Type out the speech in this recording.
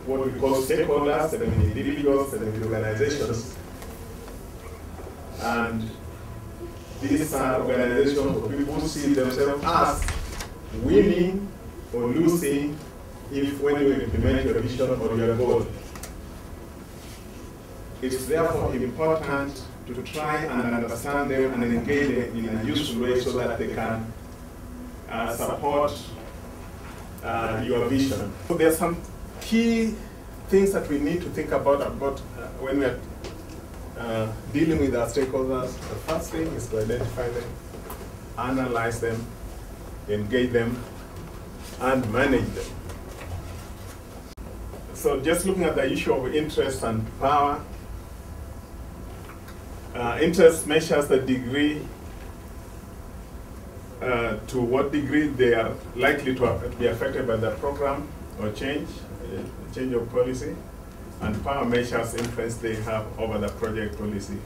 what we call stakeholders, there may be individuals, there may be organizations. And these are organizations or people who see themselves as winning or losing when you implement your vision or your goal. It's therefore important to try and understand them and engage them in a useful way so that they can support your vision. So there are some key things that we need to think about when we are dealing with our stakeholders. The first thing is to identify them, analyze them, engage them, and manage them. So just looking at the issue of interest and power, interest measures the degree, to what degree they are likely to be affected by the program or change of policy, and power measures influence they have over the project policy.